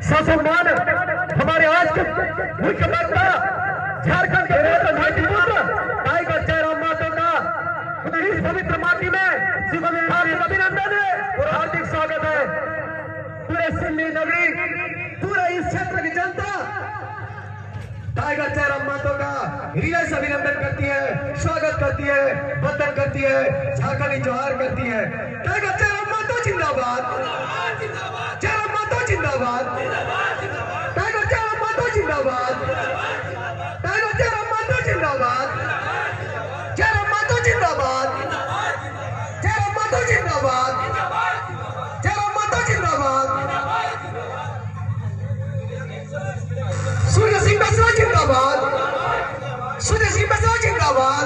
ससम्मान हमारे आज के मुख्यमंत्री झारखंड के टाइगर जयराम मातो का इस पवित्र माटी में हार्दिक अभिनंदन है और हार्दिक स्वागत है। पूरे सिल्ली नगरी, पूरे इस क्षेत्र की जनता टाइगर जयराम मातो का हृदय से अभिनंदन करती है, स्वागत करती है, वंदन करती है, झारखंडी जोहार करती है। टाइगर जयराम मातो जिंदाबाद, जयराम मातो जिंदाबाद, टाइगर जयराम मातो जिंदाबाद, टाइगर जयराम मातो जिंदाबाद, जयराम मातो जिंदाबाद, जयराम मातो जिंदाबाद, जयराम मातो जिंदाबाद, सूर्य सिंह बसवा जिंदाबाद, सूर्य सिंह बसवा जिंदाबाद।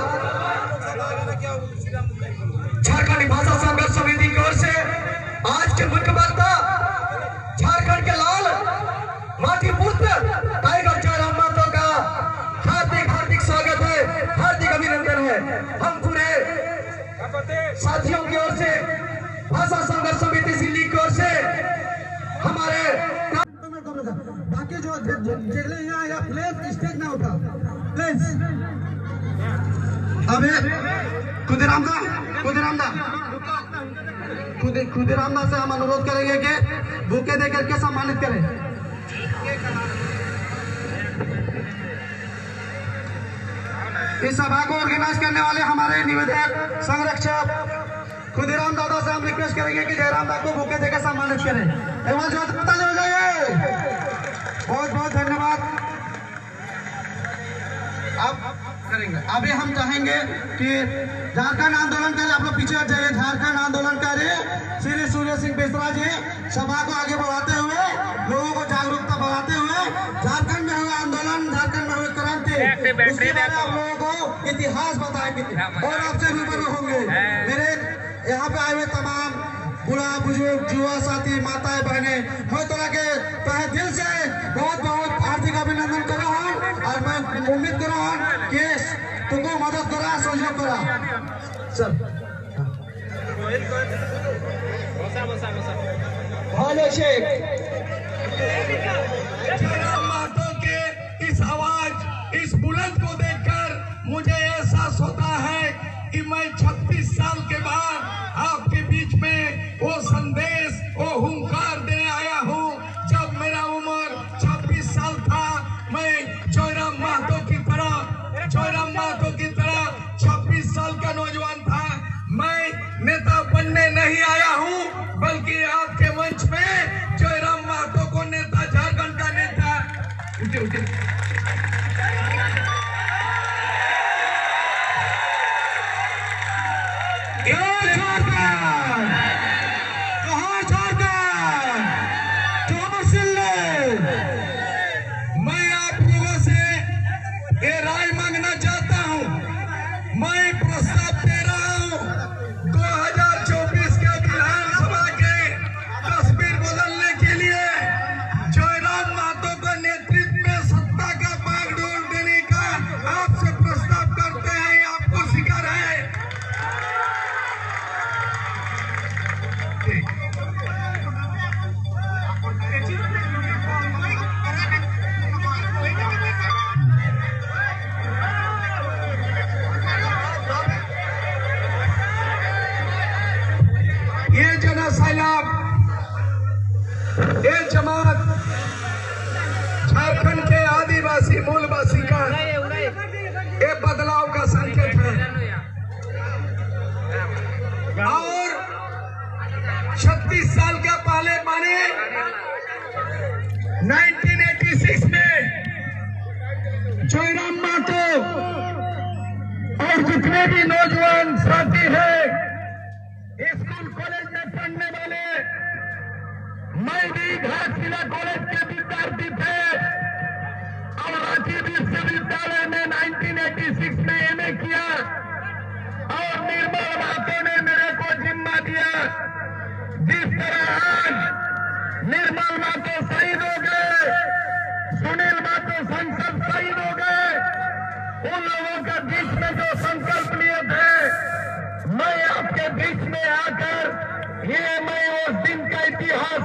झारखंडी भाषा संघर्ष समिति की ओर से आज के मुख्यमंत्री झारखंड के लाल माटी पुत्र टाइगर जयराम मातो का हार्दिक हार्दिक स्वागत है, हार्दिक अभिनंदन है। हम पूरे साथियों की ओर से, भाषा संघर्ष समिति दिल्ली की ओर से हमारे बाकी जो जगले यहाँ प्लेस स्टेज ना उठा प्लेस अबे खुदीराम दा से हम अनुरोध करेंगे कि बुके देकर के सम्मानित करें। इस सभा को ऑर्गेनाइज करने वाले हमारे निवेदक संरक्षक खुदीराम दादा से हम रिक्वेस्ट करेंगे कि जयराम दादा को बुके देकर सम्मानित करें। एक बार जोर पता हो जाइए। बहुत बहुत धन्यवाद। अब करेंगे, अभी हम चाहेंगे कि झारखंड आंदोलनकारी, आप लोग पीछे हट जाइए, झारखंड आंदोलनकारी श्री सूर्य सिंह बेसरा जी सभा को आगे बढ़ाते हुए, लोगों को जागरूकता बढ़ाते हुए, झारखंड में हुए आंदोलन, झारखंड में हुए क्रांति, उसके बारे में आप लोगों को इतिहास बताएंगे और आपसे रूबरू होंगे। मेरे यहाँ पे आए हुए तमाम बुढ़ा बुजुर्ग युवा साथी माताएं बहने, मैं तो लगे तहे दिल से बहुत बहुत हार्दिक अभिनंदन कर रहा हूँ और मैं उम्मीद कर रहा हूँ कि तुमको मदद करा, सहयोग करा सर। भाले शेख जयराम मातो के इस आवाज, इस बुलंद को देखकर मुझे एहसास होता है कि मैं 36 साल के बाद आपके बीच में वो संदेश, वो हुंकार देने आया हूँ। जब मेरा उम्र 26 साल था, मैं जयराम मातो की तरह 26 साल का नौजवान था। मैं नेता बनने नहीं आया हूँ, बल्कि आपके मंच में जयराम मातो को नेता, झारखंड का नेता मैं आप लोगों से ये राय मांगना चाहता हूं। मैं प्रस्ताव दे रहा हूं 2024 के विधानसभा के तस्वीर बदलने के लिए जयराम मातो को नेतृत्व में सत्ता का बागडोर देने का आपसे प्रस्ताव करते हैं। आपको स्वीकार है? ये जनसैलाब, ये जमात झारखंड के आदिवासी मूलवासी का ये बदलाव का संकेत है और 36 साल का पहले माने 1986 में जयराम मातो और जितने भी नौजवान साथी हैं, स्कूल कॉलेज में पढ़ने वाले, मैं भी घाटशिला कॉलेज के विद्यार्थी थे और रांची विश्वविद्यालय में 1986 में एमए किया और निर्मल मातो ने मेरे को जिम्मा दिया। जिस तरह आज निर्मल मातो शहीद हो गए, सुनील मातो संसद शहीद हो गए, उन लोगों के बीच में जो संकल्प लिए थे, मैं आपके बीच में आकर ये मैं उस दिन का इतिहास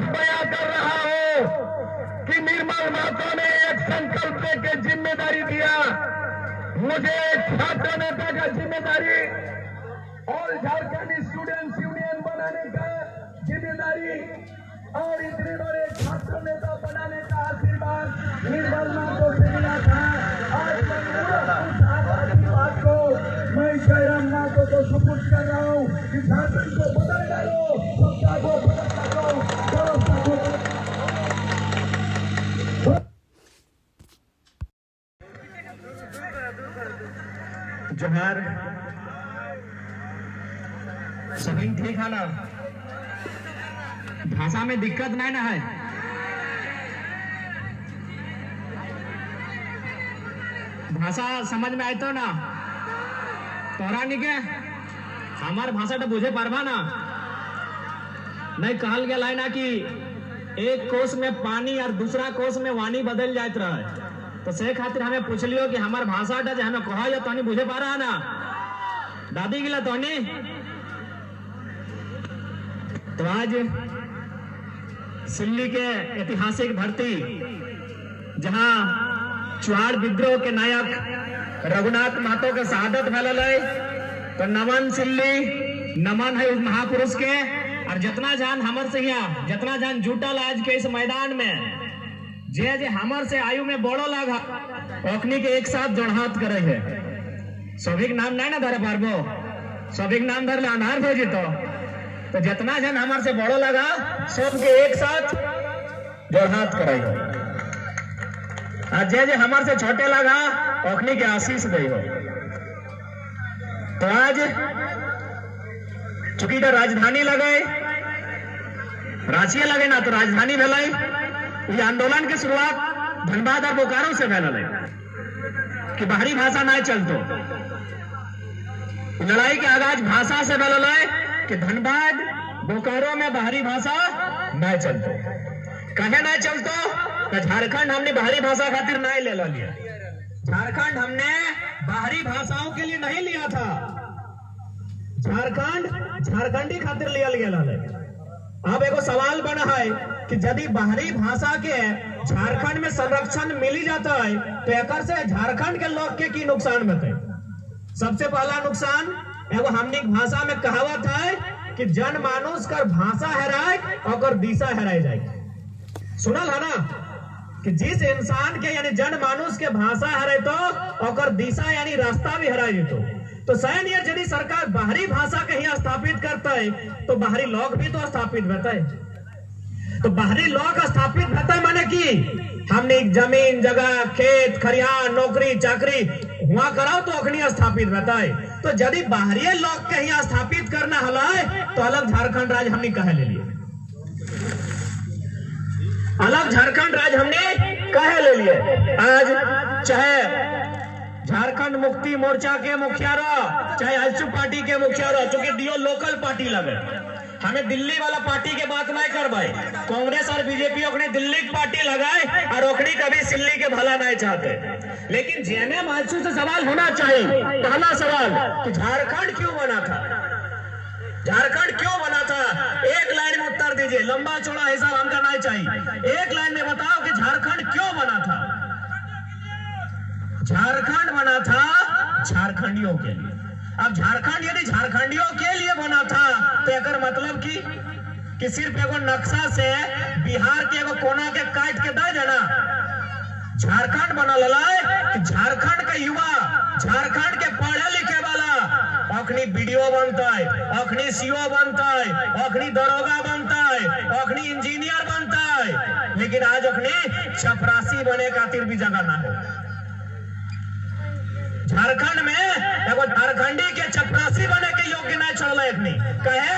मुझे छात्र नेता का जिम्मेदारी और झारखंड स्टूडेंट्स यूनियन बनाने का जिम्मेदारी और इतने बड़े छात्र नेता बनाने का आशीर्वाद निर्मल मातो से मिला था। आज मैं उस आशीर्वाद को मैं जयराम मातो को सुपुर्द कर रहा हूँ कि झारखंड को बदल डालो, सत्ता को बदल डालो, व्यवस्था को जोहार सभी ठीक है ना? भाषा में दिक्कत नहीं ना है? भाषा समझ में आए तो ना? तोरा नहीं के हमार भाषा तो बुझे पारबा ना? नहीं कहल गया है ना कि एक कोस में पानी और दूसरा कोस में वाणी बदल जात रहे, तो से खातिर हमें पूछ लियो कि हमार भाषा जो हमें कहा या तो बुझे पा रहा ना? दादी गिला तो आज सिल्ली के ऐतिहासिक धरती जहां चुहाड़ विद्रोह के नायक रघुनाथ महतो के शहादत भैल है, तो नमन सिल्ली, नमन है उस महापुरुष के। और जितना जान हमर से यहाँ जितना जान जुटल आज के इस मैदान में जे जे हमर से आयु में बड़ो लागा ओखनी के एक साथ जोड़हात करे है। सभी नाम नहीं ना धरे पारबो, सभी नाम धर ले अनार हो जीतो। तो जितना जन हमारे से बड़ो लगा सबके एक साथ जोड़हात करे हो। आज जे हमारे से छोटे लगा ओखनी के आशीष दे हो। तो आज चूंकि तो राजधानी लगे, रांची लगे ना, तो राजधानी भेलाई। ये आंदोलन की शुरुआत धनबाद और बोकारो से भेल कि बाहरी भाषा नहीं चलतो। लड़ाई के आगाज भाषा से भेल कि धनबाद बोकारो में बाहरी भाषा नहीं चलतो। कहे नहीं चलतो? तो झारखंड हमने बाहरी भाषा खातिर नहीं ले लिया। झारखंड हमने बाहरी भाषाओं के लिए नहीं लिया था, झारखंड झारखंडी खातिर लिया गया। अब एगो सवाल बना है कि यदि बाहरी भाषा के झारखंड में संरक्षण मिली जाता है तो एक से झारखंड के लोग के की नुकसान बते? सबसे पहला नुकसान एगो हमनी भाषा में कहावत है कि जनमानुष कर भाषा हेराए और दिशा हेराई जाए। सुनल है ना कि जिस इंसान के यानी जनमानुष के भाषा हेराए तो और दिशा यानी रास्ता भी हेराई जेतो। तो सैन यदि सरकार बाहरी भाषा के ही स्थापित करता है तो बाहरी लोग भी तो स्थापित होता है। तो बाहरी लोग स्थापित होता है माने कि हमने जमीन जगह खेत खरियान नौकरी चाकरी हुआ कराओ तो अखनी स्थापित रहता है। तो यदि बाहरी लोग के ही स्थापित करना हलाए तो अलग झारखंड राज्य हमने कहे ले लिए, अलग झारखंड राज्य हमने कहे ले लिए। आज चाहे झारखंड मुक्ति मोर्चा के मुखिया रहो, चाहे आजसू पार्टी के मुखिया रहो, चूंकि डीओ लोकल पार्टी लगे, हमें दिल्ली वाला पार्टी के बात नहीं करवाए। कांग्रेस और बीजेपी अपने दिल्ली की पार्टी लगाए और ओखड़ी कभी सिल्ली के भला नहीं चाहते। लेकिन जेएमएम आजसू से सवाल होना चाहिए, पहला सवाल कि झारखंड क्यों बना था? झारखंड क्यों बना था? एक लाइन में उत्तर दीजिए, लंबा चौड़ा हिसाब हमका नहीं चाहिए। एक लाइन में बताओ कि झारखंड क्यों बना था? झारखंड बना था झारखंडियों के लिए। अब झारखंड यदि झारखंडियों के लिए बना था तो एक मतलब कि सिर्फ एगो नक्शा से बिहार के एगो कोना के काट के दे देना। झारखंड बनल है कि झारखंड के युवा, झारखंड के पढ़े लिखे वाला अखनी बीडीओ बनता है, अखनी सीओ बनता है, अखनी दरोगा बनता है, अखनी इंजीनियर बनता है। लेकिन आज अखनी चपरासी बने खातिर भी जगह ना हो। झारखंड में एगो झारखंडी के चपरासी बने के योग्य नहीं छोड़ल अखनी कहे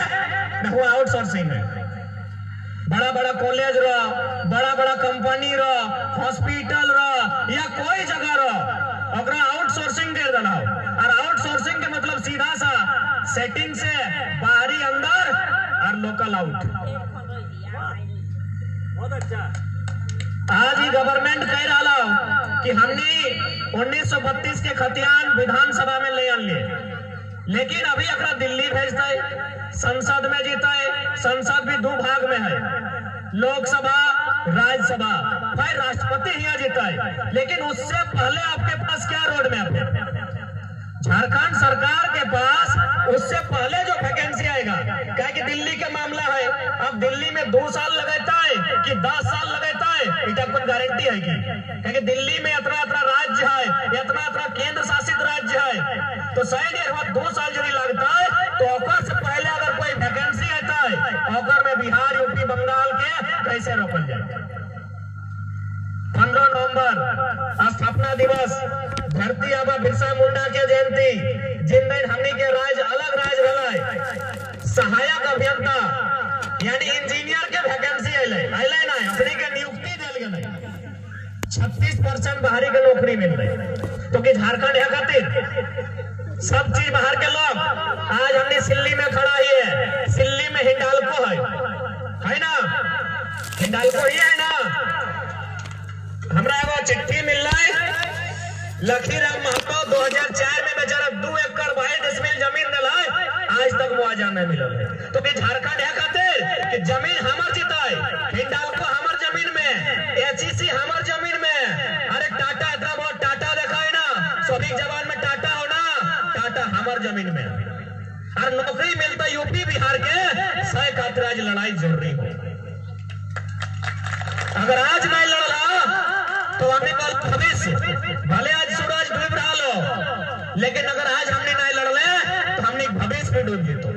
न हुआ आउटसोर्सिंग है। बड़ा बड़ा कॉलेज रहा, बड़ा बड़ा कंपनी रहा, हॉस्पिटल रहा या कोई जगह रहा, ओकरा आउटसोर्सिंग कर देना। और आउटसोर्सिंग के मतलब सीधा सा सेटिंग से बाहरी अंदर और लोकल आउट। बहुत अच्छा। आज ही गवर्नमेंट कह रहा कि हमने 1932 के खतियान विधानसभा में ले आन लिए, लेकिन अभी अगर दिल्ली भेजता है, संसद में जीता है, संसद भी दो भाग में है, लोकसभा राज्यसभा, फिर राष्ट्रपति ही जीता है। लेकिन उससे पहले आपके पास क्या रोड मैप है? झारखंड सरकार के पास उससे पहले जो वैकेंसी आएगा, क्या कि दिल्ली के मामला है, अब दिल्ली में 2 साल लगाता है कि 10 साल लगाता है, इटा कोई गारंटी है कि दिल्ली में इतना राज्य है, इतना केंद्र शासित राज्य है, तो शायद 2 साल यदि लगता है तो ओकर से पहले अगर कोई वैकेंसी आता है ओकर में बिहार, यूपी, बंगाल के कैसे रोकल जाए। 15 नवंबर स्थापना दिवस, धरती आबा बिरसा मुंडा के जयंती, जिन दिन हमनी के राज्य अलग राज्य रहा, सहायक अभियंता यानी इंजीनियर के वैकेंसी अले ना, अपनी के नियुक्ति दिल गए, 36% बाहरी के नौकरी मिल रही। तो कि झारखंड है खातिर सब चीज बाहर के लोग, आज हमने सिल्ली में खड़ा ही है, सिल्ली में हिंडाल्को है ना, हिंडाल्को ही है ना। हमरा एगो चिट्ठी मिल रहा है, लखीराम महतो 2004 में बेचारा 2 एकड़ 22 डिसमिल जमीन दिला है, आज तक मुआवजा नहीं मिला है। तो भी झारखंड है खातिर कि जमीन हमर जीता है, हिंडाल्को हमर जमीन में, एचईसी हमर जमीन में, अरे टाटा इतना बहुत टाटा देखा है ना, सभी जवान में टाटा हो ना, टाटा हमर जमीन में, और नौकरी मिलता यूपी बिहार के, सह खातिर आज लड़ाई जरूरी हो। अगर आज नहीं लड़ला तो हमने कल भविष्य भले आज सूरज डूब रहा लो, लेकिन अगर आज हमने नहीं लड़ले तो हमने भविष्य में डूब जीतो।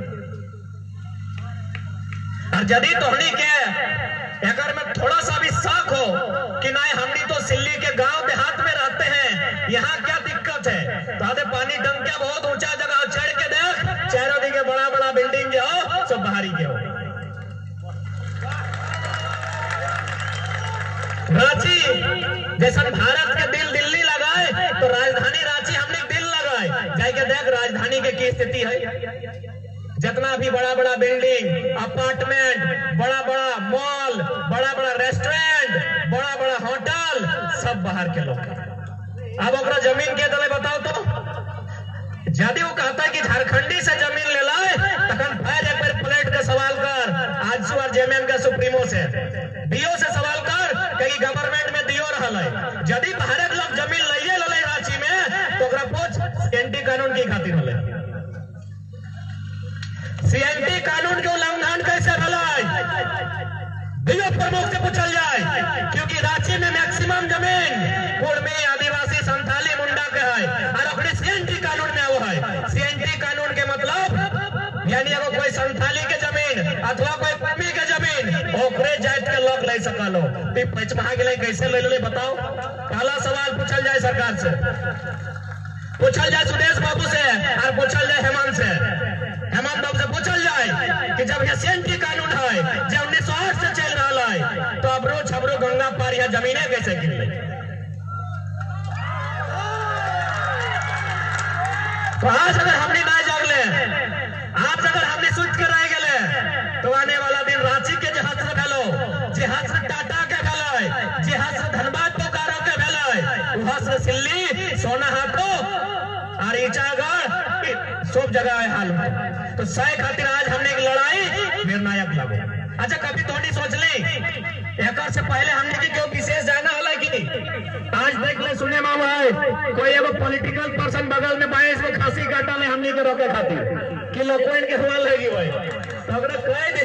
और यदि तो हमने के अगर में थोड़ा सा भी शक हो कि नहीं हमने तो सिल्ली के गांव देहात में रहते हैं, यहाँ क्या दिक्कत है, तो आधे पानी डंकिया बहुत ऊंचा जगह चढ़ के देख, चारों दिखे बड़ा बड़ा बिल्डिंग जो हो सब बाहरी के हो। रांची जैसा भारत के दिल दिल्ली लगाए तो राजधानी रांची हमने दिल लगाए, जाके देख राजधानी के की स्थिति है। जितना भी बड़ा बड़ा बिल्डिंग, अपार्टमेंट, बड़ा बड़ा मॉल, बड़ा बड़ा रेस्टोरेंट, बड़ा बड़ा होटल, सब बाहर के लोग। अब अगर जमीन के दले बताओ तो यदि वो कहता है कि झारखंडी से जमीन ले लाए, तखन फिर एक बार प्लेट का सवाल कर, आज सुअर जेमेन का सुप्रीमो से डीओ से सवाल कर, कहीं गवर्नमेंट में दियो रहा है, यदि बाहर के लोग जमीन लइए ले रांची में तो ओकरा पूछ एंटी कानून की खातिर हले, सीएनटी कानून के उल्लंघन कैसे भला डीओ प्रमुख से पूछल जाए, क्योंकि रांची में मैक्सिमम जमीन कुर्मी, आदिवासी, संथाली, मुंडा के है, और अपने सीएनटी कानून में वो है। सीएनटी कानून के मतलब यानी अगर कोई संथाली के जमीन अथवा कोई कुर्मी के जमीन ओकरे जात के लोग ले सकलो, तो पचमहा के लिए कैसे ले ले बताओ। पहला सवाल पूछल जाए सरकार से, पूछल जाए सुरेश बाबू से, और पूछल जाए हेमंत से, हेमंत बाबू से पूछल जाए कि जब ये सीएनटी कानून है जो 1908 से चल रहा है, तो अबरो छबरो गंगा पार यह जमीनें कैसे गिर गई। तो आज अगर हमने ना जागले, आज अगर हमने सोच के रह गए, तो आने वाला दिन रांची के जहाज से भेलो, जहाज से टाटा के भेलो, जहाज से धनबाद बोकारो के भेलो, वहां से सिल्ली, सोनाहाटो और ईचागढ़ सब जगह है हाल में। तो सही खातिर आज हमने एक लड़ाई निर्णायक लगो। अच्छा कभी तो नहीं सोच ली एक से पहले हमने की क्यों विशेष जाना होला कि आज देख ले सुने मामा है कोई एगो पॉलिटिकल पर्सन बगल में 22 को खांसी काटा ले हमने के रोके खातिर कि लोग कोई के सवाल लगी भाई, तो अगर कह दे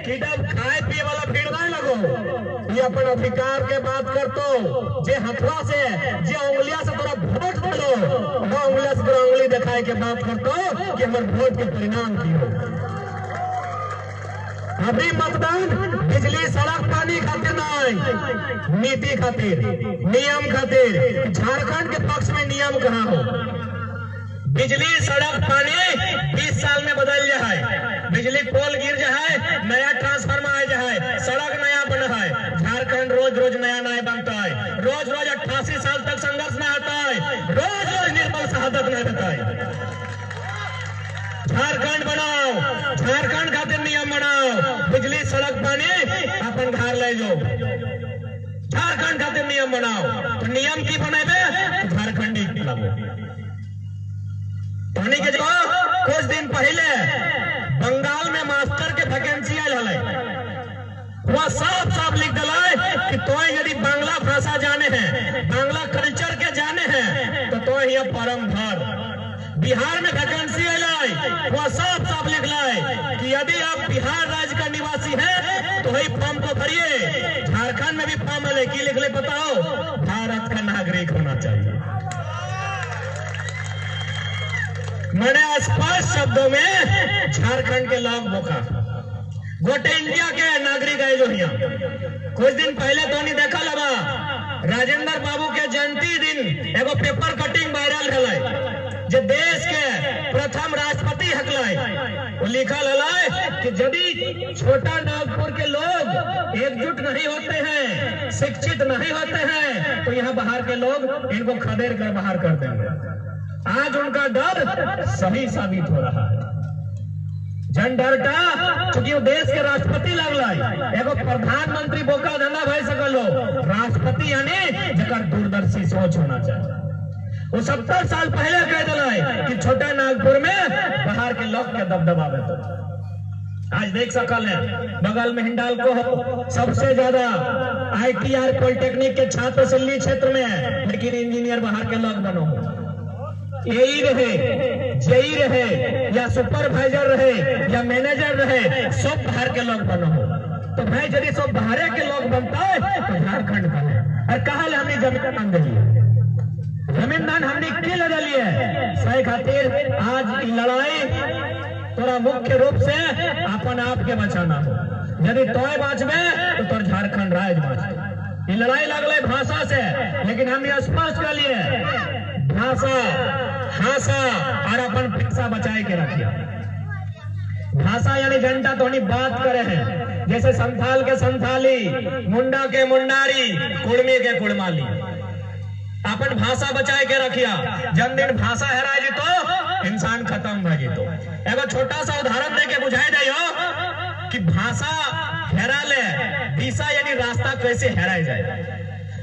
कि जब खाए पिए वाला भीड़ नहीं लगो, ये अपन अधिकार के बात कर तो जे हथवा से जे उंगलिया से तोरा वोट दो, वो उंगलिया से तोरा उंगली दिखाए के बात कर तो कि हमारे वोट के परिणाम की हो। अभी मतदान बिजली, सड़क, पानी खातिर नहीं, नीति खातिर, नियम खातिर। झारखंड के पक्ष में नियम कहाँ हो? बिजली, सड़क, पानी 20 साल में बदल जाए, बिजली पोल गिर जाए, नया ट्रांसफार्मर आ जाए, सड़क नया बना है। झारखंड रोज रोज नया नया बनता है, रोज रोज 88 साल तक संघर्ष में आता है, रोज रोज निर्मल शहादत नहीं देता है। झारखंड बनाओ, झारखंड खातिर नियम बनाओ, बिजली, सड़क, पानी अपन घर ले जाओ, झारखंड खातिर नियम बनाओ। तो नियम की बनेबे? झारखंडी लगो। पानी के जो कुछ दिन पहले बंगाल में मास्टर के वैकेंसी आयल है, वह साफ साफ लिख दिला कि तो यदि बांग्ला भाषा जाने हैं, बांग्ला कल्चर के जाने हैं, तो यहाँ फॉर्म भर। बिहार में वैकेंसी है वो साफ साफ लिख है कि यदि आप बिहार राज्य का निवासी है तो वही फॉर्म को भरिए। झारखंड में भी फॉर्म है, की लिख ले बताओ, भारत का नागरिक होना चाहिए। मैंने स्पष्ट शब्दों में झारखंड के लोग बोका गोटे इंडिया के नागरिक है जो यहाँ कुछ दिन पहले तो नहीं देखा लगा राजेंद्र बाबू के जयंती दिन एगो पेपर कटिंग वायरल है जो देश के प्रथम राष्ट्रपति हकलाय वो लिखल है कि यदि छोटा नागपुर के लोग एकजुट नहीं होते हैं, शिक्षित नहीं होते हैं, तो यहाँ बाहर के लोग इनको खदेड़ कर बाहर कर देंगे। आज उनका डर सही साबित हो रहा है। जन डरता क्योंकि वो देश के राष्ट्रपति लगला एगो प्रधानमंत्री बोका धंधा भाई सकलो, राष्ट्रपति यानी जकर दूरदर्शी सोच होना चाहिए। वो 70 साल पहले कह दिला कि छोटा नागपुर में बाहर के लोग के दबदबा तो आज देख सकल है बगल में हिंडाल्को हो सबसे ज्यादा ITR पॉलिटेक्निक के छात्र दिल्ली क्षेत्र में है, लेकिन इंजीनियर बाहर के लोग बनो यही रहे, जेई रहे या सुपरवाइजर रहे या मैनेजर रहे, सब बाहर के लोग बनो हो। तो भाई यदि सब बाहर के लोग बनता है तो झारखंड बने। और कहा हमने जमीन दान दिली, जमीन दान हमने की लगा ली है सही खातिर आज लड़ाई तोरा मुख्य रूप से अपन आप के बचाना हो। यदि तोय बाँचबे तो तोर झारखंड राज्य बाँचबे। लड़ाई लगल भाषा से, लेकिन हम ये स्पष्ट कर लिए भाषा भाषा और अपन पेशा बचाए के रखिए। भाषा यानी जनता तो बात करे हैं, जैसे संथाल के संथाली, मुंडा के मुंडारी, कुड़मी के कुड़माली। अपन भाषा बचाए के रखिया। जन दिन भाषा हेरा जी तो इंसान खत्म हो जी। तो एगो छोटा सा उदाहरण देके बुझाई दे कि भाषा हेरा ले दिशा यानी रास्ता कैसे हेराए जाए।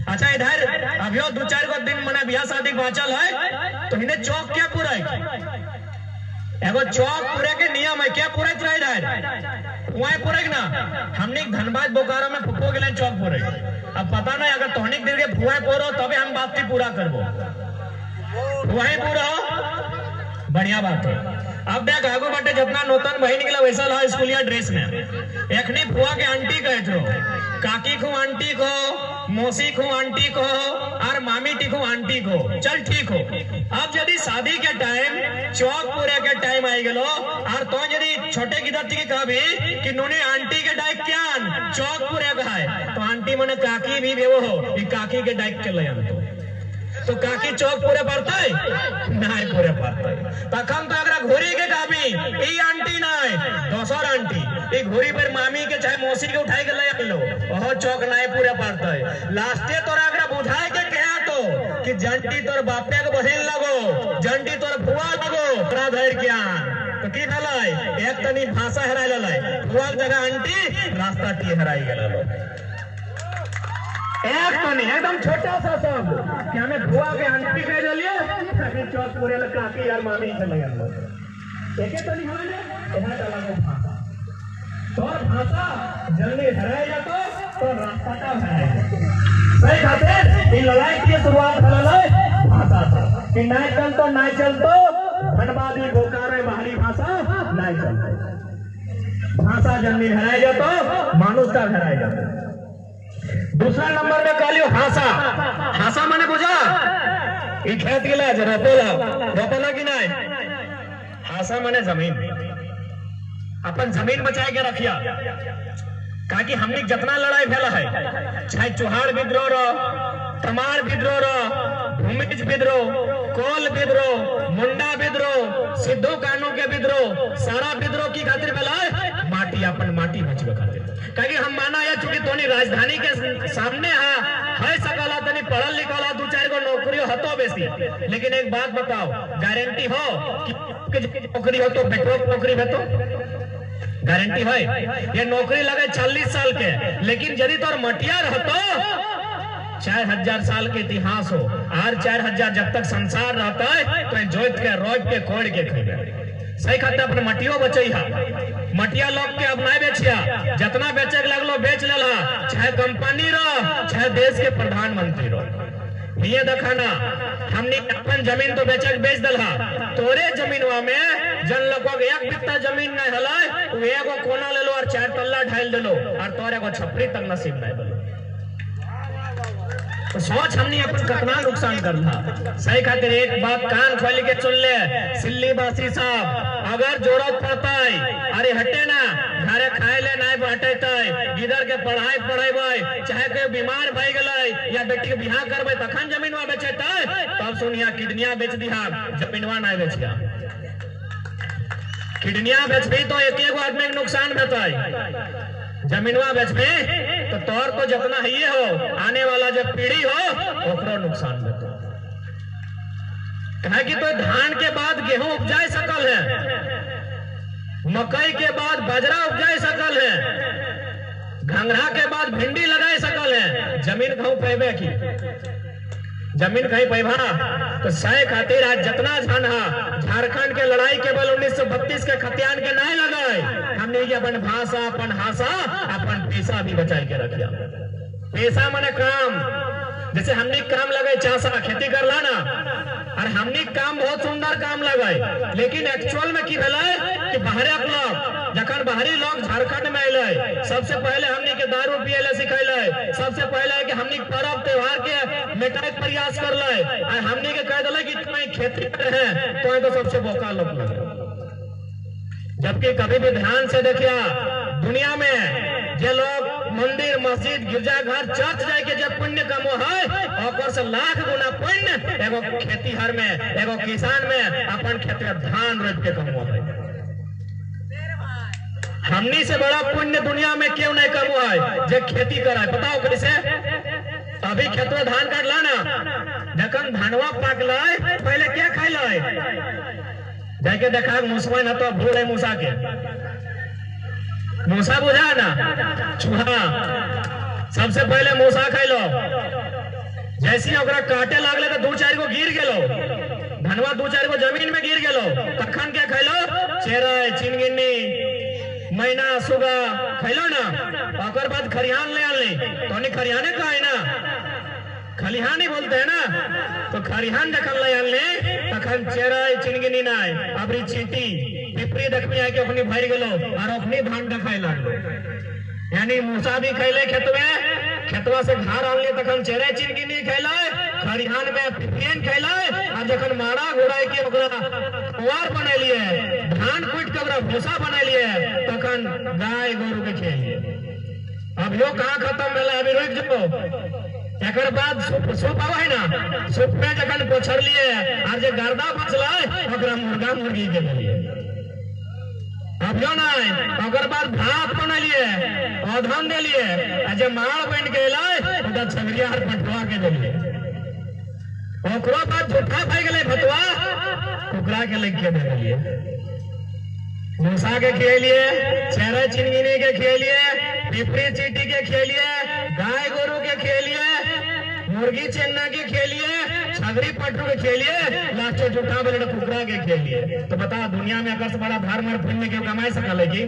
अच्छा इधर अभी 2-4 गो दिन मना ब्याह शादी बाँचल है तो इन्हें चौक क्या पूरा एगो चौक पूरे के नियम है, क्या पूरे वहाँ पूरे ना। हमने धनबाद बोकारो में फुप्पो के लिए चौक पूरे। अब पता नहीं अगर तोहनिक दिन के फुआ पूरा तबे हम बात की पूरा करबो, वही पूरा हो बढ़िया बात है। अब देख आगू बाटे जितना नूतन बही निकला वैसा ला स्कूलिया ड्रेस में एकनी फुआ के आंटी कहे थो, काकी को आंटी को, मौसी को आंटी को और मामी टी को आंटी को, चल ठीक हो। अब यदि शादी के टाइम चौक पूरे के टाइम आई गलो और तो यदि छोटे की दत्ती के कभी कि नूने आंटी के डाइक क्या चौक पूरे का है तो आंटी मने काकी भी वो हो काकी के डाइक के ले तो काकी चौक पूरे पड़ता है नहीं पूरे पड़ता है। तखन तो अगर घोरी के काबी ई आंटी नहीं दोसर आंटी ई घोरी पर मामी के चाहे मौसी के उठाई के ले लो ओहो चौक नहीं पूरे पड़ता है। लास्टे तोरा अगर बुझाए के कहा तो कि जंटी तोर बापे के बहन लगो, जंटी तोर फुआ लगो, तोरा धैर ज्ञान तो की भलाई एक तनी भाषा हेराय ललाई, फुआ जगह आंटी रास्ता टी हेराई गेलो। एक तो नहीं एकदम छोटा सा सब कि हमें फुआ के आंटी कह दिलिए ताकि चौक पूरे ल काकी यार मामी चले गए एके तो नहीं होले एहा लगो भाषा तोर भाषा जल्दी हराए जातो तो रास्ता का हराए सही खातिर ई लड़ाई की शुरुआत हलले भाषा से कि नहीं चल तो नहीं चलतो धनबादी बोकारो बाहरी भाषा नहीं चलतो। भाषा जल्दी हराए जातो मानुषता हराए जातो। दूसरा नंबर में कह लियो हासा। हासा माने बुझा ई खेत के लिए रोपेला कि नहीं। हासा माने जमीन, अपन जमीन बचाए के रखिया ताकि हमने जितना लड़ाई फैला है चाहे चौहाड़ विद्रोह रो, तमार विद्रोह रो, भूमिज विद्रोह, कोल विद्रोह, मुंडा विद्रोह, सिद्धू कानू के विद्रोह, सारा विद्रोह की खातिर फैला है माटी अपन माटी बचबे खातिर। क्योंकि हम माना है चूंकि तोनी राजधानी के सामने है सकला तनी पढ़ल लिखल 2-4 गो नौकरी हतो बेसी, लेकिन एक बात बताओ गारंटी हो कि नौकरी हो तो बेटो नौकरी भेटो गारंटी है। ये नौकरी लगे 40 साल के, लेकिन यदि तोर मटिया रहतो 4000 साल के इतिहास हो और 4000 जब तक संसार रहता है तो जोत के रोज के कोड़ के खेबे सही खाते अपने मटियो बचैहा। मटिया लोग के अब नहीं बेचिया, जितना बेचे लगलो बेच लेला, चाहे कंपनी रो चाहे देश के प्रधानमंत्री रो। ये देखाना हमने अपन जमीन तो बेच दलहा, तोरे जमीनवा में जन लोग एक बित्ता जमीन नहीं हला, एगो कोना ले लो और 4 तल्ला ढाल दे लो और तोरे को छपरी तक नसीब नहीं दलो। तो सोच हमने अपन कितना नुकसान कर ला। सही खातिर एक बात कान खोल के सुन ले सिल्ली बासी साहब, अगर जरूरत पड़ता है अरे हटे ना घरे खाए ले नहीं हटे, गिदर के पढ़ाई पढ़ेबे, चाहे कोई बीमार भई गए या बेटी के बिहार करबे तखन जमीनवा बेचेता, तब सुनिया किडनिया बेच दिहा, जमीनवा नहीं बेचिया। किडनिया बेचबी तो एक आदमी के नुकसान बेचै, जमीनवा बेचबे तो तौर तो जितना ही हो, आने वाला जब पीढ़ी हो ओकरो नुकसान बेचो। कहे कि तो धान के बाद गेहूं उपजाए सकल है, मकई के बाद बाजरा उपजाए सकल है, घंघरा के बाद भिंडी लगाए सकल है, जमीन कहूं पैबे की जमीन कहीं पैबा। तो सही खातिर आज जितना झन हा झारखंड के लड़ाई केवल 1932 के खतियान के नहीं लगाए, हमने ये अपन भाषा अपन हासा अपन पेशा भी बचाई के रखिया। पेशा माने काम, जैसे हमने काम लगे चासा खेती करला ना, और हमने काम बहुत सुंदर काम लगे, लेकिन एक्चुअल में की भेलै कि बाहरी लोग जखन बाहरी लोग झारखंड में अले, सबसे पहले हमने के दारू पिए ले सिखैले, सबसे पहले कि हमने पर्व त्योहार के मिटाए प्रयास करले, और हमने के कह दिले कि तुम्हें खेती करे हैं तो सबसे बोका लोग लगे। जबकि कभी भी ध्यान से देखिया दुनिया में जे लोग मंदिर मस्जिद गिरजाघर चर्च जाए के जब पुण्य कमो है, और से लाख गुना पुण्य एगो खेतीहर में एगो किसान में अपन खेत में धान रोप के कमो है। हमनी से बड़ा पुण्य दुनिया में क्यों नहीं कमो है जे खेती करा है। बताओ कैसे? अभी खेत में धान काट ला ना, जखन धानवा पाकल पहले क्या खाई जाके देखा मूसवा न तो भूल है मूसा के, मूसा बुझा ना चूहा, सबसे पहले मूसा खैलो, जैसी ओकरा काटे लागले तो 2-4 गो गिर गेलो, धनवा 2-4 गो जमीन में गिर गेलो, तखन क्या खैलो? चेरई चिनगिन्नी मैना सुगा खैलो ना। ओकर बाद खरिहान ले आनली, तो खरिहाने का है ना, खलिहानी बोलते हैं ना, तो खरिहान जखन ले आनली तखन चेरई चिनगिनी नाय अबरी चींटी पिपरी देखमी आके अपनी भर गेलो और अपनी धान देखाई लागलो। यानी मूसा भी खैले खेत में, खेतवा से घर आनली तखन चेरई चिनगिनी खैले, खरिहान में पिपरियन खैले, और जखन मारा घोड़ाई के ओकरा पुआर बनैलिए, धान कूट के ओकरा भूसा बनैलिए, तखन गाय गोरु के खिलाइए। अब यो कहां खत्म भेला, अभी रुक जाओ। एक बाद सूप आवा है ना, सूप में जखन पोछर लिए और जे गर्दा बचला ओकरा मुर्गा मुर्गी के लिए, अब यो नहीं, ओकर बाद भात बनलिए औधन दिलिए, आ जे माड़ बन के अलै ओकरा छगरिया हर पटवा के दिलिए, ओकरो बाद झूठा भई गेलै भतवा कुकरा के लेके दे दिलिए, मूसा के खियलिए, चेरई चिनगिनी के खियलिए, पिपरी चींटी के खियलिए, गाय गोरु के खियलिए, मुर्गी चेन्ना के खेलिए, छगरी पटरू के खेलिए, लास्ट झूठा बेलड़ कुकरा के खेलिए। तो बता दुनिया में अगर से बड़ा धर्म और पुण्य क्यों कमाई सकल है की?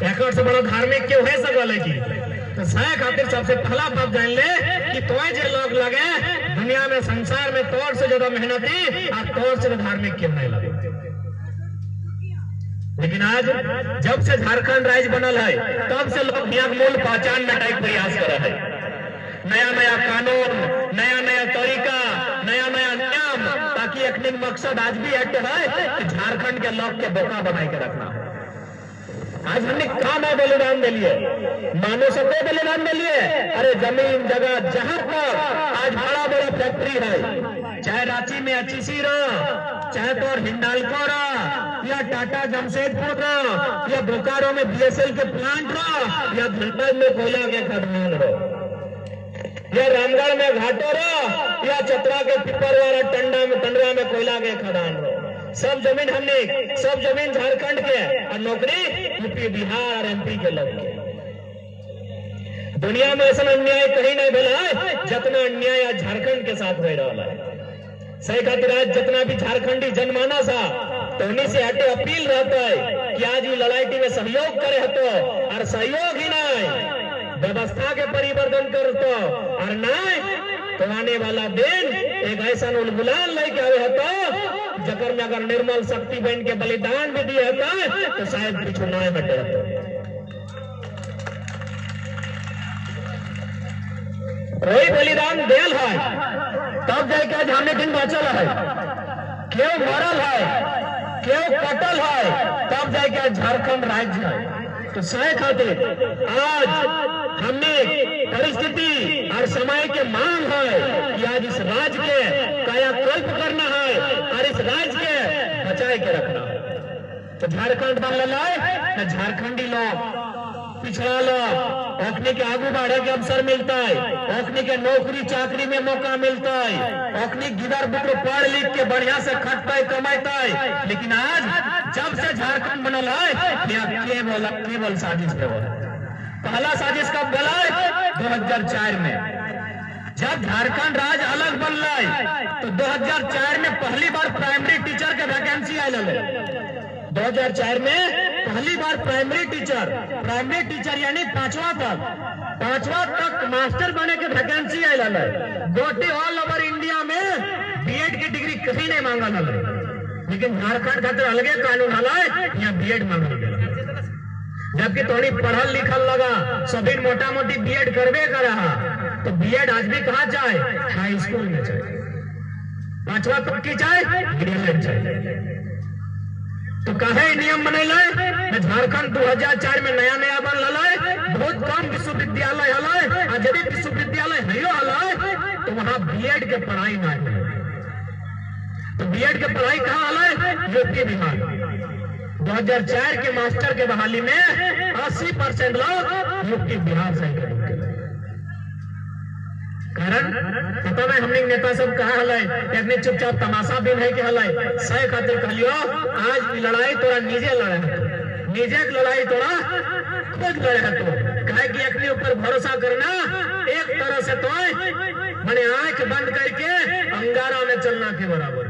एक से बड़ा धार्मिक क्यों है सकल है की? तो सह खातिर सबसे पहला बात जान ले कि तोय जे लोग लगे दुनिया में संसार में तौर से ज्यादा मेहनती और तौर से धार्मिक क्यों नहीं लगे। लेकिन आज जब से झारखंड राज्य बनल है तब से लोग यहाँ मूल पहचान मिटाई प्रयास कर रहे हैं। नया नया कानून, नया नया तरीका, नया नया नियम, ताकि एक मकसद आज भी एक है कि झारखंड के लोग के बोका बना के रखना। आज हमने काम है बलिदान दिलिए, मानो सबको बलिदान दिलिए। अरे जमीन जगह जहां पर आज बड़ा बड़ा फैक्ट्री है, चाहे रांची में एचईसी रहा, चाहे तो हिंडाल्को रहा, या टाटा जमशेदपुर रहा, या बोकारो में बीएसएल के प्लांट रहा, या धनबाद में कोयला के खदान रहा, या रामगढ़ में घाटो रहा, या चतरा के पिपरवाड़ा टंडवा में कोयला के खदान रहा। सब जमीन हमने, सब जमीन झारखंड के, और नौकरी यूपी बिहार और एमपी के लोग के। दुनिया में ऐसा अन्याय कहीं नहीं भेला है जितना अन्याय आज झारखंड के साथ हो रहा है। सही खातिर आज जितना भी झारखंडी जनमानस है तो उन्हीं से हटे अपील रहता है कि आज ये लड़ाई में सहयोग करे हतो, और सहयोग ही नहीं व्यवस्था के परिवर्तन करतो, और नहीं तो आने वाला दिन एक ऐसा उलगुलान लेके आवे हता जकर में अगर निर्मल शक्ति बहन के बलिदान भी दिए हता तो शायद पीछू ना हटे हता। कोई बलिदान देल है तब जाके आज हमने दिन बचल है, क्यों मरल है, क्यों कटल है, तब जाके आज झारखंड राज्य है। तो सही खातिर आज हमने परिस्थिति और समय के मांग है कि आज इस राज्य के कायाकल्प करना है और इस राज्य के बचाए के रखना है। तो झारखंड बनल है, झारखंडी लोग पिछड़ा लोग अपने के आगू बढ़े के अवसर मिलता है, अपने के नौकरी चाकरी में मौका मिलता है, अपने गिदर बुकर पढ़ लिख के बढ़िया से खटता है कमाता है। लेकिन आज जब से झारखंड बनल है केवल साजिश पे बोला। पहला साजिश कब बोला है? 2004 में जब झारखंड राज्य अलग बन रहा है तो 2004 में पहली बार प्राइमरी टीचर के वैकेंसी आयल है। 2004 में पहली बार प्राइमरी टीचर यानी पांचवा तक मास्टर बने के वैकेंसी आयल है। गोटी ऑल ओवर इंडिया में बीएड की डिग्री कहीं नहीं मांगल है, लेकिन झारखंड खातिर अलगे कानून हल है, यहाँ बीएड मांगल गया। जबकि थोड़ी पढ़ल लिखल लगा सभी मोटा मोटी बीएड करवे कर रहा, तो बीएड आज भी कहा जाए हाई स्कूल में चाहिए, पांचवा तक की चाहे ग्रेजुएट चाहिए। तो कहे नियम बनेला झारखंड 2004 में नया बन रहा, बहुत कम विश्वविद्यालय हल, और यदि विश्वविद्यालय है तो वहां बीएड के पढ़ाई ना है। तो बीएड के पढ़ाई कहाँ हल? यूपी बिहार। 2004 के मास्टर के बहाली में 80% लोग यूपी बिहार से कारण पता नहीं हमने नेता सब कहा हल अपने चुपचाप तमाशा भी नहीं के हल सही खातिर कहलियो आज लड़ाई तोरा निजे लड़े है, निजे की लड़ाई तोरा खुद लड़े है। तो कहे कि अपने ऊपर भरोसा करना एक तरह से तो मैंने आंख बंद करके अंगारा में चलना के बराबर,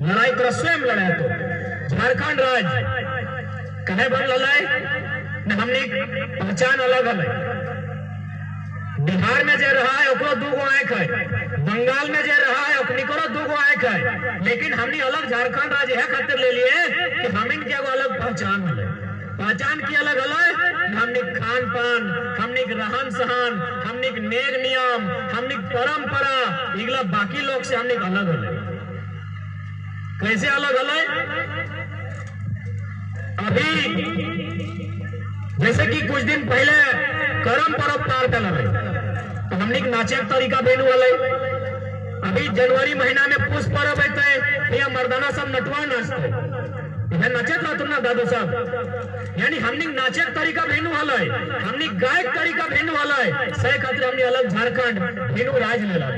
लड़ाई तोरा स्वयं लड़े है। तो झारखंड राज्य कहे बन लड़ाई हमने पहचान अलग है। बिहार में जे रहा है ओकरो दूगो आंख है, बंगाल में जे रहा है ओकरो दूगो आंख है, लेकिन हमने अलग झारखंड राज्य है खातिर ले लिए कि हम इनके अलग पहचान है। पहचान की अलग अलग हमने खान पान, हमने रहन सहन, हमने नेक नियम, हमने परंपरा, इगला बाकी लोग से हमने अलग अलग। कैसे अलग अलग? अभी जैसे कि कुछ दिन पहले करम पर्व पार कर रहे तो हमने नाचे तरीका बेनू वाले। अभी जनवरी महीना में पुष्प पर्व है, या मर्दाना सब नटवा नाचते नचे तुम ना दादू साहब, यानी हमने नाचे तरीका भेनू वाला है, हमने गायक तरीका भेनू वाला है। सही खातिर हमने अलग झारखंड भेनू राज ले ला।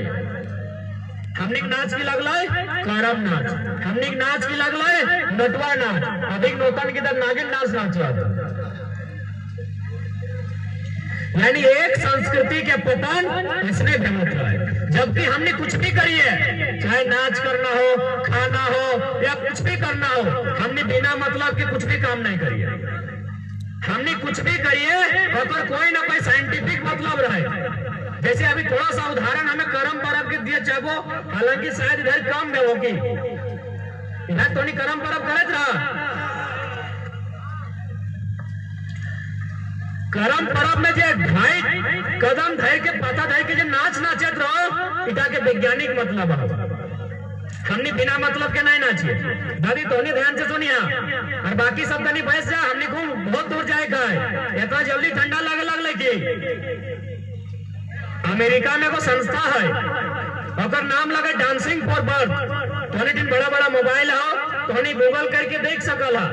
हमने नाच की लगला है करम नाच, हमने नाच की लगला है नटवा नाच, अभी नौतन की तरह नागिन नाच नाचवा। यानी एक संस्कृति के पतन इसने भेंट है। जबकि हमने कुछ भी करिए, चाहे नाच करना हो, खाना हो या कुछ भी करना हो, हमने बिना मतलब के कुछ भी काम नहीं करिए। हमने कुछ भी करिए और कोई ना कोई साइंटिफिक मतलब रहे। जैसे अभी थोड़ा सा उदाहरण हमें करम पर्व के दिए चाहो, हालांकि शायद इधर कम में होगी, इधर तो नहीं करम पर्व करत रहा। करम पर्व में जे ढाई कदम धर के पता धर के जो नाच नाचत रहो, इटा के वैज्ञानिक मतलब हमने बिना मतलब के नहीं नाचिए। दादी तो नहीं ध्यान से सुनिया और बाकी सब तनी बैठ जा, हमने को बहुत दूर जाएगा, इतना जल्दी ठंडा लगे लगे। अमेरिका में को संस्था है, और नाम लगे डांसिंग फॉर बर्थ। थोड़ी दिन बड़ा बड़ा मोबाइल हो तो गूगल करके देख सकला।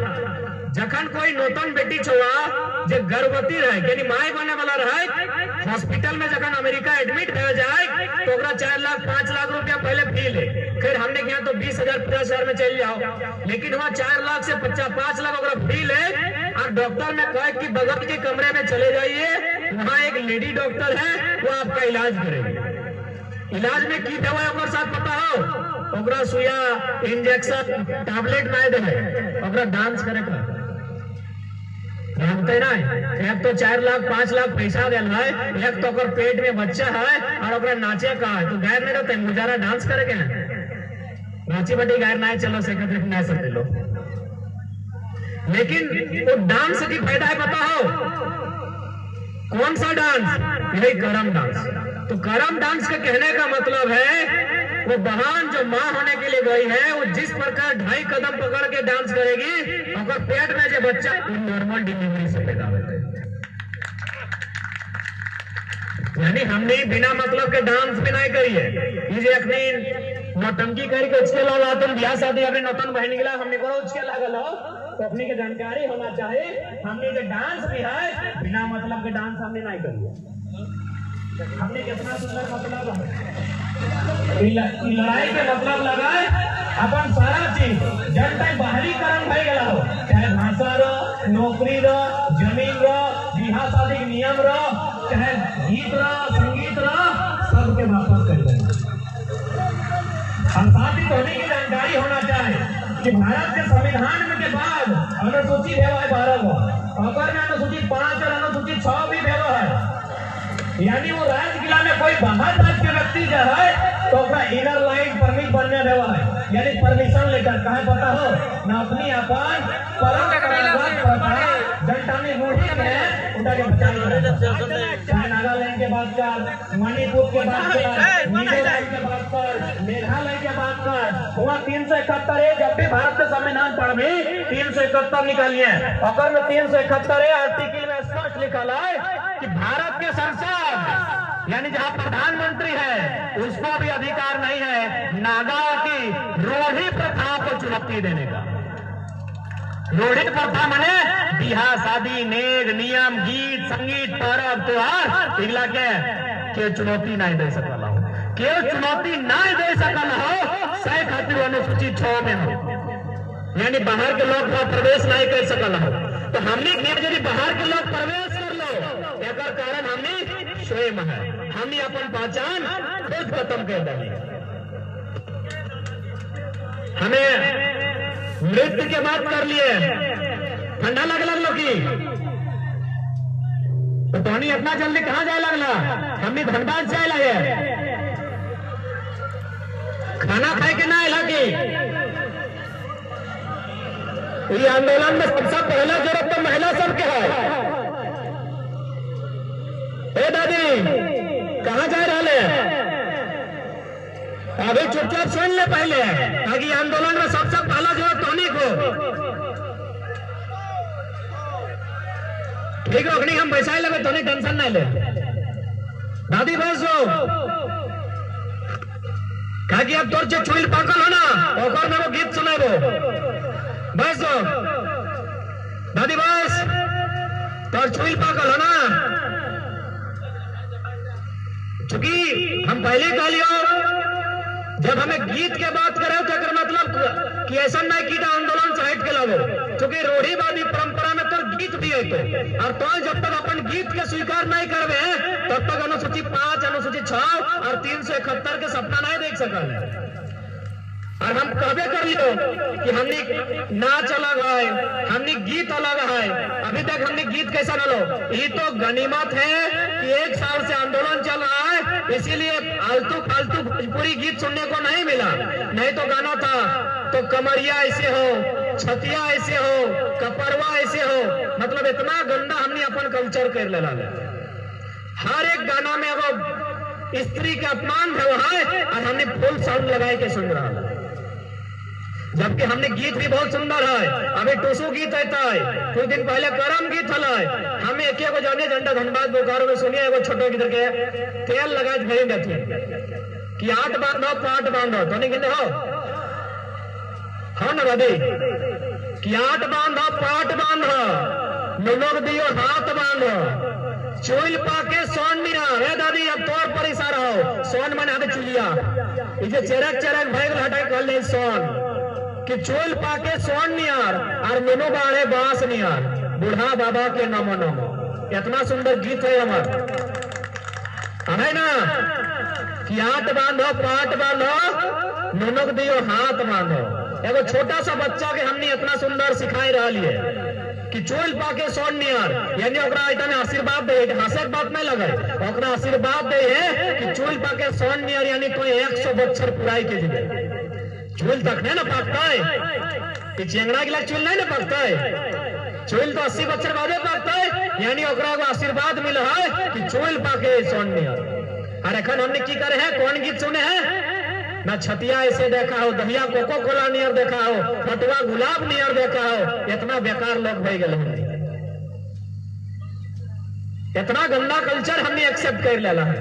जखन कोई नौतन बेटी छुआ जो गर्भवती रहे यानी माय बने वाला रहे, हॉस्पिटल में जखन अमेरिका एडमिट हो जाए तो 4 लाख 5 लाख रुपया पहले फी ले। फिर हमने यहाँ तो 20,000 50,000 में चल जाओ, लेकिन वहाँ 4 लाख से 5 लाख फी ले और डॉक्टर ने कहा कि बगल के कमरे में चले जाइए, वहाँ एक लेडी डॉक्टर है वो आपका इलाज करेगी। इलाज में की दवा है साथ पता हो, सुइया इंजेक्शन टैबलेट नहीं दे, डांस करेगा। जानते ना, एक तो 4 लाख 5 लाख पैसा दिल है, एक तो ओकर पेट में बच्चा है और ओकरा नाचे का है, तो गैर नहीं रहते मुजारा डांस करे के नाची बटी गैर ना चलो से ना सकते लोग। लेकिन वो डांस की फायदा है पता हो कौन सा डांस? यही करम डांस। तो करम डांस के कहने का मतलब है वो बहन जो माँ होने के लिए गई है, वो जिस प्रकार 2.5 कदम पकड़ के डांस करेगी, और पेट में जो बच्चा नॉर्मल डिलीवरी से पैदा होते, यानी हमने बिना मतलब के डांस भी नहीं करी है। ये जो अपनी नौटंकी करके उसके लगा तुम ब्याह शादी अपने नौतन बहन गिला हमने को उसके लागल हो, तो अपनी के जानकारी होना चाहिए। हमने जो डांस भी है बिना मतलब के डांस हमने नहीं करी है। हमने कितना सुंदर मतलब लड़ाई के मतलब लगाए अपन सारा चीज जब तक बाहरी कारण भाई गला हो, चाहे भाषा रो, नौकरी रो, जमीन रो, बिहार शादी के नियम रो, चाहे गीत रो, संगीत रो, सबके वापस कर देंगे। हम साथ ही होने की जानकारी होना चाहिए कि भारत के संविधान में के बाद अनुसूचित है 12 को, अगर में अनुसूचित 5 और अनुसूचित 6 भी भेवा है, यानी वो राजगिला में कोई बाहर राज्य के व्यक्ति जो है तो अपना इनर लाइन परमिट बनने देवा है, यानी परमिशन लेटर कहा पता हो ना अपनी अपन परंपरागत प्रथा जनतानी रूढ़ी में उनका जो चाहे नागालैंड के बात कर, मणिपुर के बात कर, मिजोरम के बात कर, मेघालय के बात कर, वहाँ 371 है। जब भी भारत के संविधान पढ़ भी 371 निकालिए, अगर में 371 है आर्टिकल में स्पष्ट लिखा है कि भारत के संसद यानी जहां प्रधानमंत्री है उसको भी अधिकार नहीं है नागा की रूढ़ी प्रथा को चुनौती देने का। रूढ़ी प्रथा माने बिहार शादी, नेग, नियम, गीत, संगीत, पर्व, त्योहार इगला के चुनौती नहीं दे सकल हो, के चुनौती नहीं दे सकल हो, सही खातिर अनुसूचित 6 में हो, यानी बाहर के लोग प्रवेश नहीं कर सकल हो। तो हमने यदि बाहर के लोग प्रवेश कर लो, एकर कारण हमने स्वयं है, हमने अपन पहचान खुद खत्म कर दी। हमें नृत्य के बात कर लिए, ठंडा लग लगलो की तो पानी इतना जल्दी कहाँ जाए लगला? हमने धनबाद जाए लगे खाना खाए के ना लगी। ये आंदोलन में सबसे पहला जरूरत तो महिला सबके है। ए दादी कहाँ जा रहे? अभी चुपचाप सुन ले पहले, ताकि आंदोलन में सबसे पहला जरूरत होने को ठीक है। हम पैसा ही लगे तो टेंशन नहीं ले। दादी बस हो कहा कि अब तोर जो छुइल पाकल हो ना ओकर में वो गीत सुनाबो बस हो दादी बस तोर छुइल पाकल हो ना। चूंकि हम पहले कह लियो जब हमें गीत के बात करे तो मतलब कि ऐसा नहीं कि आंदोलन साइड के लाओ, क्योंकि रूढ़िवादी परंपरा में तो गीत भी है तो, और तो जब तक अपन गीत के स्वीकार नहीं करवे तब तक अनुसूचित 5, अनुसूचित 6 और 371 के सपना नहीं देख सकल। और हम कहबे कर लियो कि हमने नाच अलग है, हमने गीत अलग है। अभी तक हमने गीत कैसा न लो, ये तो गनीमत है कि 1 साल से आंदोलन चल रहा है, इसीलिए आलतू फालतू भोजपुरी गीत सुनने को नहीं मिला। नहीं तो गाना था तो कमरिया ऐसे हो, छतिया ऐसे हो, कपरवा ऐसे हो, मतलब इतना गंदा हमने अपन कल्चर कर लेला। हर एक गाना में अब स्त्री का अपमान है और हमने फुल साउंड लगाए के सुन रहा है, जबकि हमने गीत भी बहुत सुंदर है। अभी टूसू गीत आता है, कुछ दिन पहले करम गीत हला है। हमें एक को जाने झंडा धनबाद बोकारो में सुनिए एगो छोटो गिर के तेल लगाए भेज देते कि 8 बांधो 5 बांधो तो नहीं कहते हो ना दादी कि 8 बांधो 5 बांधो नुलोक दियो हाथ बांधो चूल पाके सोन मिया है दादी। अब तौर पर इशारा हो सोन मन हाथे चुलिया इसे चरक चरक भैग हटाई कर ले सोन कि चूल पाके सोन नियार और मनो बाढ़े बांस नियार बूढ़ा बाबा के नमो नमो। इतना सुंदर गीत है हमारा है ना कि 8 बांधो 5 बांधो नुनुक दियो हाथ बांधो। एगो छोटा सा बच्चा के हमने इतना सुंदर सिखाई रहा है। कि चोल पाके सोन नियर यानी ओकरा इतने आशीर्वाद दे, हंसक बात नहीं लगे, ओकरा आशीर्वाद दे है कि चोल पाके सोन नियर यानी कोई 100 बच्चर पुराई के जीवे। चोल तक नहीं ना पाकता है कि चेंगड़ा गिला चोल नहीं ना पाकता है, चोल तो 80 बच्चर बादे पाकता है यानी ओकरा को आशीर्वाद मिला है कि चोल पाके सोन नियर। और अखन हमने की करे है, कौन गीत सुने हैं ना छतिया ऐसे देखा हो, दहिया कोको कोला नियर देखा हो, फटुआ गुलाब नियर देखा हो। इतना बेकार लोग भई गए, इतना गंदा कल्चर हमने एक्सेप्ट कर लेला है।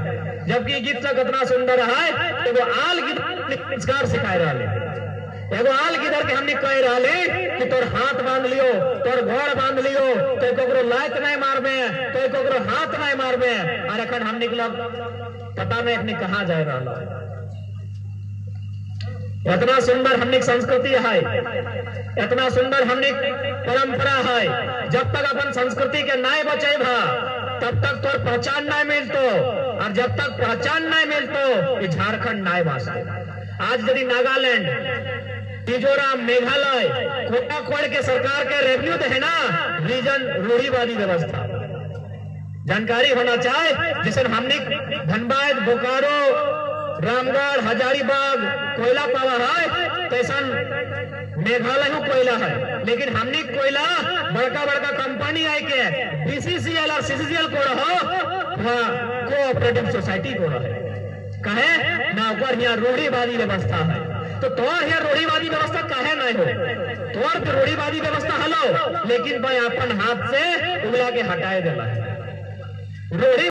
जबकि गीत तक इतना सुंदर है, एगो आल गीत संस्कार सिखाए रहे, एगो आल गीदर के हमने कह रहे कि तोर हाथ बांध लियो, तोर घोड़ बांध लियो, तो कोकरो लात नहीं मारबे, तो कोकरो हाथ नहीं मारबे। और अखन हमने पता नहीं कहाँ जाए रहा। इतना सुंदर हमने संस्कृति है, इतना सुंदर हमने परंपरा है। जब तक अपन संस्कृति के नहीं बचे भा तब तक तो पहचान नहीं मिलतो, और जब तक पहचान नहीं मिलतो ये झारखंड नहीं वास्ते। आज यदि नागालैंड, मिजोरम, मेघालय कोटा कोड़ के सरकार के रेवेन्यू है ना, रीजन रूढ़ीवादी व्यवस्था जानकारी होना चाहिए। जैसे हमने धनबाद, बोकारो, रामगढ़, हजारीबाग कोयला पावा है, तैसा मेघालय में कोयला है, लेकिन हमने कोयला बड़का बड़का कंपनी आई के बीसीसीएल और सीसीसीएल को रहो, कोऑपरेटिव सोसाइटी को रहे कहे ना, ओकर यहाँ रूढ़ीवादी व्यवस्था है। तो तोर यहाँ रूढ़ीवादी व्यवस्था कहे नहीं हो, तोर तो रूढ़ीवादी व्यवस्था हलो, लेकिन भाई अपन हाथ से उगला के हटाए देला है रूढ़ी।